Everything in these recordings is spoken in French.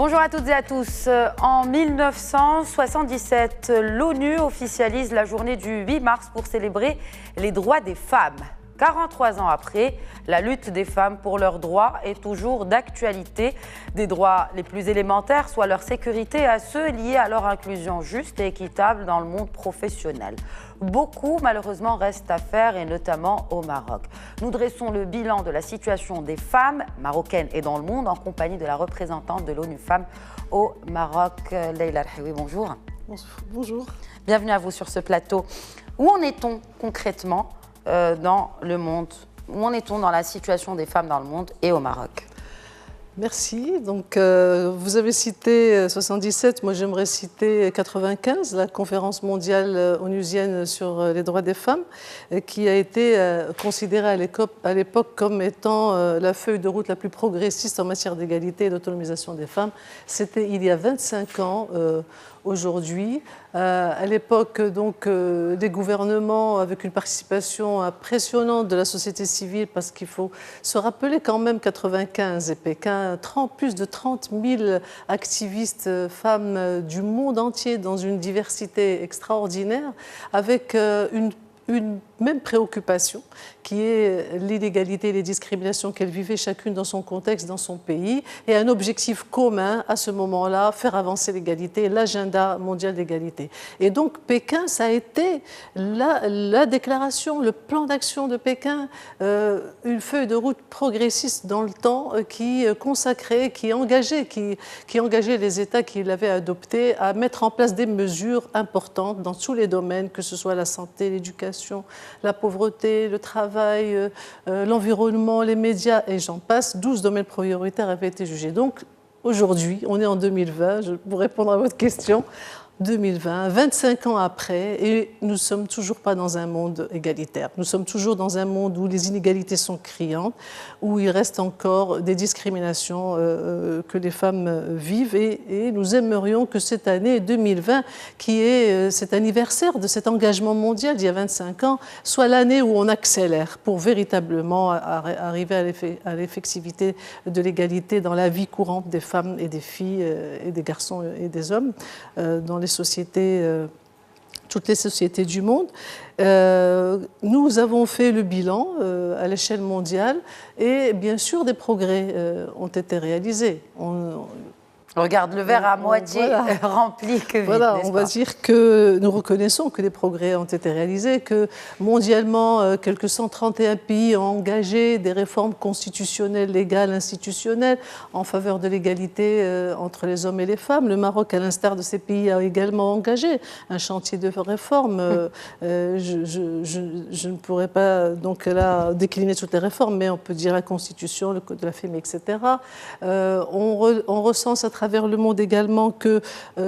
Bonjour à toutes et à tous. En 1977, l'ONU officialise la journée du 8 mars pour célébrer les droits des femmes. 43 ans après, la lutte des femmes pour leurs droits est toujours d'actualité. Des droits les plus élémentaires, soit leur sécurité, à ceux liés à leur inclusion juste et équitable dans le monde professionnel. Beaucoup, malheureusement, reste à faire, et notamment au Maroc. Nous dressons le bilan de la situation des femmes marocaines et dans le monde en compagnie de la représentante de l'ONU Femmes au Maroc, Leïla Al-Haoui. Bonjour. Bonjour. Bienvenue à vous sur ce plateau. Où en est-on concrètement dans le monde? Où en est-on dans la situation des femmes dans le monde et au Maroc? Merci. Donc, vous avez cité 77, moi j'aimerais citer 95, la conférence mondiale onusienne sur les droits des femmes, qui a été considérée à l'époque comme étant la feuille de route la plus progressiste en matière d'égalité et d'autonomisation des femmes. C'était il y a 25 ans. Aujourd'hui, à l'époque, donc, des gouvernements avec une participation impressionnante de la société civile, parce qu'il faut se rappeler quand même 95 et Pékin, plus de 30 000 activistes femmes du monde entier dans une diversité extraordinaire, avec une même préoccupation, qui est l'inégalité et les discriminations qu'elles vivaient chacune dans son contexte, dans son pays, et un objectif commun à ce moment-là, faire avancer l'égalité, l'agenda mondial d'égalité. Et donc Pékin, ça a été la déclaration, le plan d'action de Pékin, une feuille de route progressiste dans le temps qui consacrait, qui engageait les États qui l'avaient adopté à mettre en place des mesures importantes dans tous les domaines, que ce soit la santé, l'éducation, la pauvreté, le travail, l'environnement, les médias, et j'en passe. 12 domaines prioritaires avaient été jugés. Donc, aujourd'hui, on est en 2020, pour répondre à votre question, 2020, 25 ans après, et nous ne sommes toujours pas dans un monde égalitaire. Nous sommes toujours dans un monde où les inégalités sont criantes, où il reste encore des discriminations que les femmes vivent, et nous aimerions que cette année 2020, qui est cet anniversaire de cet engagement mondial d'il y a 25 ans, soit l'année où on accélère pour véritablement arriver à l'effectivité de l'égalité dans la vie courante des femmes et des filles et des garçons et des hommes dans les sociétés, toutes les sociétés du monde. Nous avons fait le bilan à l'échelle mondiale et bien sûr des progrès ont été réalisés. On regarde le verre à moitié rempli que vide. Voilà, on va dire que nous reconnaissons que des progrès ont été réalisés, que mondialement, quelques 131 pays ont engagé des réformes constitutionnelles, légales, institutionnelles en faveur de l'égalité entre les hommes et les femmes. Le Maroc, à l'instar de ces pays, a également engagé un chantier de réforme. Je ne pourrais pas donc là décliner toutes les réformes, mais on peut dire la Constitution, le Code de la famille, etc. On recense à travers le monde également que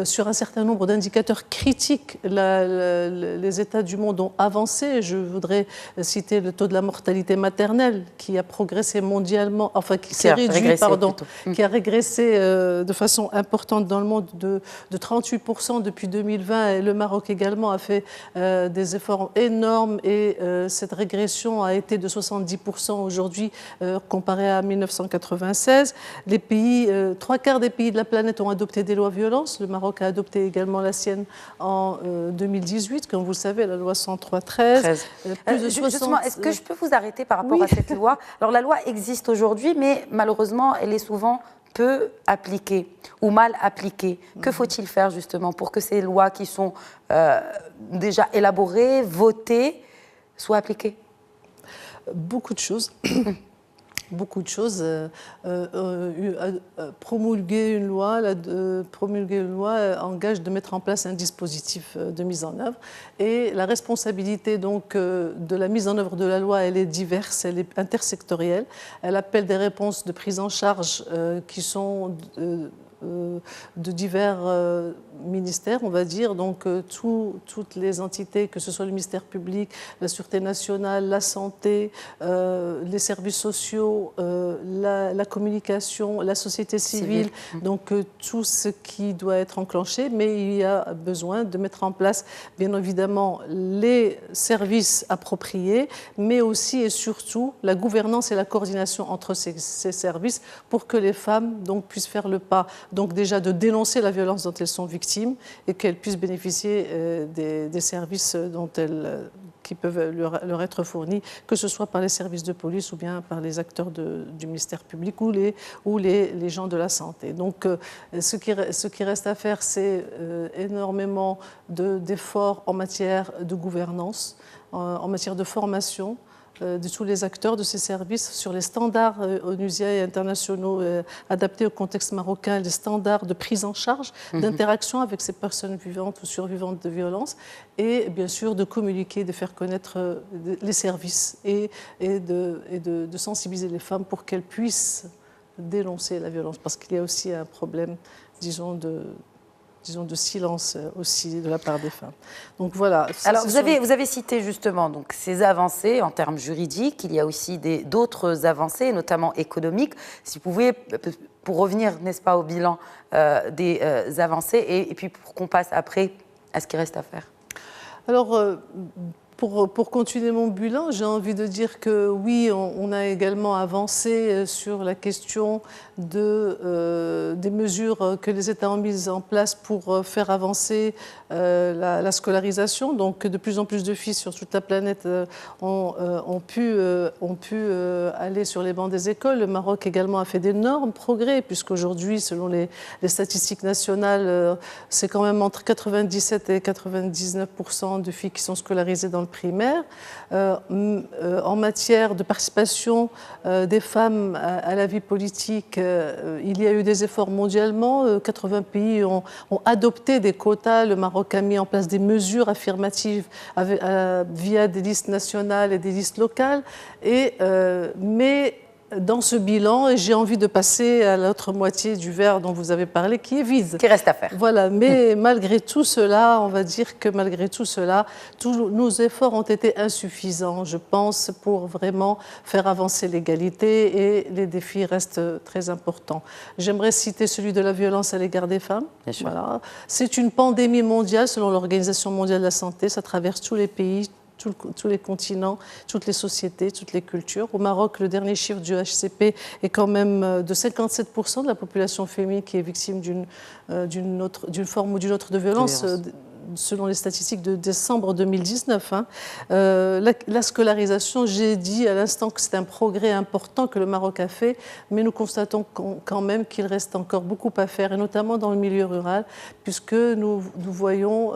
sur un certain nombre d'indicateurs critiques, les États du monde ont avancé. Je voudrais citer le taux de la mortalité maternelle qui a progressé mondialement, enfin qui s'est réduit, qui a régressé de façon importante dans le monde de 38% depuis 2020. Et le Maroc également a fait des efforts énormes et cette régression a été de 70% aujourd'hui comparé à 1996. Les pays, 3/4 des pays de la planète ont adopté des lois violences. Le Maroc a adopté également la sienne en 2018, comme vous le savez, la loi 103/13. Justement, est-ce que je peux vous arrêter par rapport à cette loi? Alors la loi existe aujourd'hui, mais malheureusement, elle est souvent peu appliquée ou mal appliquée. Que faut-il faire justement pour que ces lois qui sont déjà élaborées, votées, soient appliquées? Beaucoup de choses. Beaucoup de choses. Promulguer une loi engage de mettre en place un dispositif de mise en œuvre. Et la responsabilité donc de la mise en œuvre de la loi, elle est diverse, elle est intersectorielle. Elle appelle des réponses de prise en charge qui sont de divers ministères, on va dire, donc toutes les entités, que ce soit le ministère public, la Sûreté nationale, la santé, les services sociaux, la communication, la société civile, donc tout ce qui doit être enclenché, mais il y a besoin de mettre en place, bien évidemment, les services appropriés, mais aussi et surtout la gouvernance et la coordination entre ces services pour que les femmes donc, puissent faire le pas donc déjà de dénoncer la violence dont elles sont victimes et qu'elles puissent bénéficier des services qui peuvent leur être fournis, que ce soit par les services de police ou bien par les acteurs du ministère public ou les gens de la santé. Donc ce qui reste à faire, c'est énormément d'efforts en matière de gouvernance, en matière de formation de tous les acteurs de ces services sur les standards onusiens et internationaux adaptés au contexte marocain, les standards de prise en charge, d'interaction avec ces personnes vivantes ou survivantes de violences, et bien sûr de communiquer, de faire connaître les services et de sensibiliser les femmes pour qu'elles puissent dénoncer la violence, parce qu'il y a aussi un problème, disons, de silence aussi de la part des femmes. Donc voilà. Alors vous avez cité justement donc, ces avancées en termes juridiques, il y a aussi d'autres avancées, notamment économiques. Si vous pouvez, pour revenir, n'est-ce pas, au bilan des avancées et puis pour qu'on passe après à ce qui reste à faire. Alors, pour continuer mon bilan, j'ai envie de dire que oui, on a également avancé sur la question des mesures que les États ont mises en place pour faire avancer la scolarisation. Donc de plus en plus de filles sur toute la planète ont pu aller sur les bancs des écoles. Le Maroc également a fait d'énormes progrès, puisqu'aujourd'hui, selon les statistiques nationales, c'est quand même entre 97 et 99% de filles qui sont scolarisées dans le primaire. En matière de participation des femmes à la vie politique, il y a eu des efforts mondialement. 80 pays ont adopté des quotas. Le Maroc a mis en place des mesures affirmatives via des listes nationales et des listes locales. Mais dans ce bilan, j'ai envie de passer à l'autre moitié du verre dont vous avez parlé, qui est vide. Qui reste à faire. Voilà, mais malgré tout cela, on va dire que malgré tout cela, tous nos efforts ont été insuffisants, je pense, pour vraiment faire avancer l'égalité, et les défis restent très importants. J'aimerais citer celui de la violence à l'égard des femmes. Bien sûr. Voilà. C'est une pandémie mondiale, selon l'Organisation mondiale de la santé, ça traverse tous les pays, tous les continents, toutes les sociétés, toutes les cultures. Au Maroc, le dernier chiffre du HCP est quand même de 57% de la population féminine qui est victime d'une forme ou d'une autre de violence. Selon les statistiques de décembre 2019. La scolarisation, j'ai dit à l'instant que c'est un progrès important que le Maroc a fait, mais nous constatons quand même qu'il reste encore beaucoup à faire, et notamment dans le milieu rural, puisque nous voyons,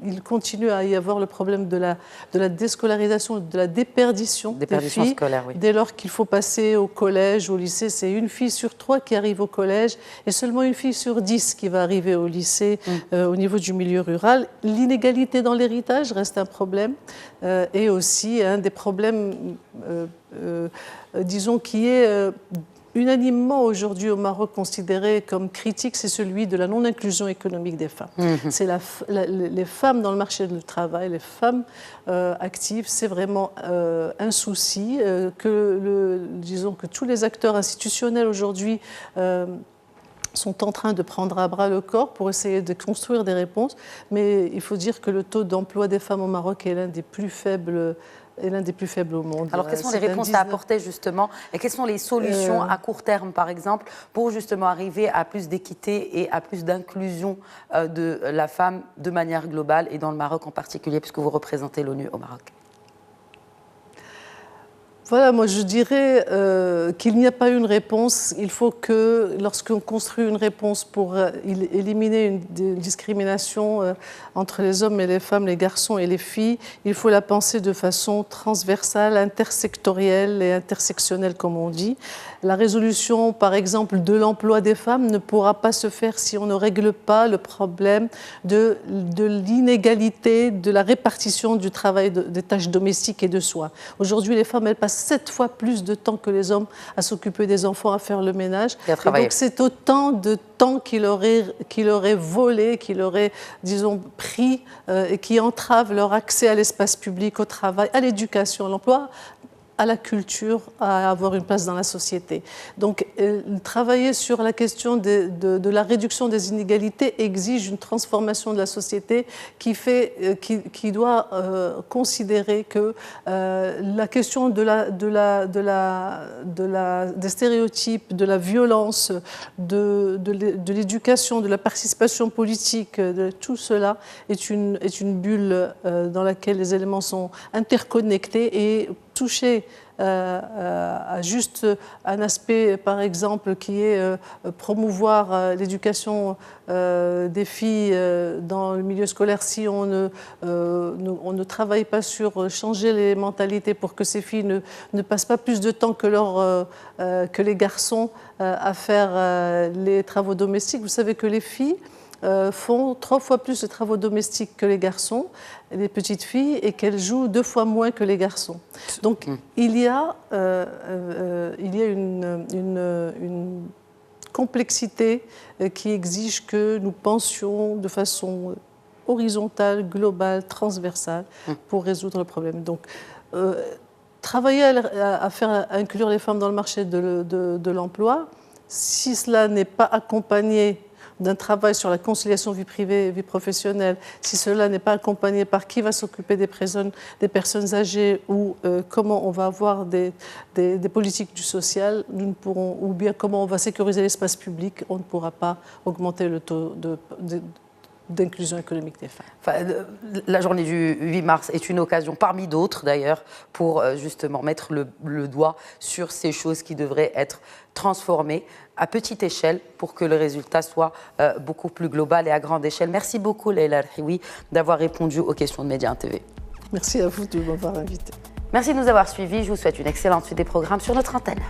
il continue à y avoir le problème de la déscolarisation, de la déperdition des filles, scolaire, oui. Dès lors qu'il faut passer au collège, au lycée. C'est une fille sur 3 qui arrive au collège et seulement une fille sur 10 qui va arriver au lycée au niveau du milieu rural. L'inégalité dans l'héritage reste un problème et aussi un des problèmes, disons, qui est unanimement aujourd'hui au Maroc considéré comme critique, c'est celui de la non-inclusion économique des femmes. C'est les femmes dans le marché du travail, les femmes actives, c'est vraiment un souci disons que tous les acteurs institutionnels aujourd'hui sont en train de prendre à bras le corps pour essayer de construire des réponses. Mais il faut dire que le taux d'emploi des femmes au Maroc est l'un des plus faibles au monde. Alors, quelles sont les réponses à apporter, justement, et quelles sont les solutions à court terme, par exemple, pour justement arriver à plus d'équité et à plus d'inclusion de la femme de manière globale, et dans le Maroc en particulier, puisque vous représentez l'ONU au Maroc? Voilà, moi je dirais qu'il n'y a pas une réponse. Il faut que, lorsqu'on construit une réponse pour éliminer une discrimination entre les hommes et les femmes, les garçons et les filles, il faut la penser de façon transversale, intersectorielle et intersectionnelle, comme on dit. La résolution, par exemple, de l'emploi des femmes ne pourra pas se faire si on ne règle pas le problème de l'inégalité, de la répartition du travail, des tâches domestiques et de soins. Aujourd'hui, les femmes, elles passent 7 fois plus de temps que les hommes à s'occuper des enfants, à faire le ménage. Et donc, c'est autant de temps qu'il aurait volé, qu'il aurait, disons, pris et qui entrave leur accès à l'espace public, au travail, à l'éducation, à l'emploi. à la culture, à avoir une place dans la société. Donc, travailler sur la question de la réduction des inégalités exige une transformation de la société qui doit considérer que la question des stéréotypes, de la violence, de l'éducation, de la participation politique, de tout cela est une bulle dans laquelle les éléments sont interconnectés et toucher à juste un aspect, par exemple, qui est promouvoir l'éducation des filles dans le milieu scolaire. Si on ne travaille pas sur changer les mentalités pour que ces filles ne passent pas plus de temps que les garçons à faire les travaux domestiques. Vous savez que les filles font 3 fois plus de travaux domestiques que les garçons, les petites filles, et qu'elles jouent 2 fois moins que les garçons. Donc il y a une complexité qui exige que nous pensions de façon horizontale, globale, transversale pour résoudre le problème. Donc travailler à faire inclure les femmes dans le marché de l'emploi, si cela n'est pas accompagné d'un travail sur la conciliation vie privée et vie professionnelle, si cela n'est pas accompagné par qui va s'occuper des personnes âgées ou comment on va avoir des politiques du social, nous ne pourrons, ou bien comment on va sécuriser l'espace public, on ne pourra pas augmenter le taux d'inclusion économique des femmes. Enfin, la journée du 8 mars est une occasion, parmi d'autres d'ailleurs, pour justement mettre le doigt sur ces choses qui devraient être transformées à petite échelle pour que le résultat soit beaucoup plus global et à grande échelle. Merci beaucoup, Leïla El-Hioui, d'avoir répondu aux questions de Média 1 TV. Merci à vous de m'avoir invité. Merci de nous avoir suivis. Je vous souhaite une excellente suite des programmes sur notre antenne.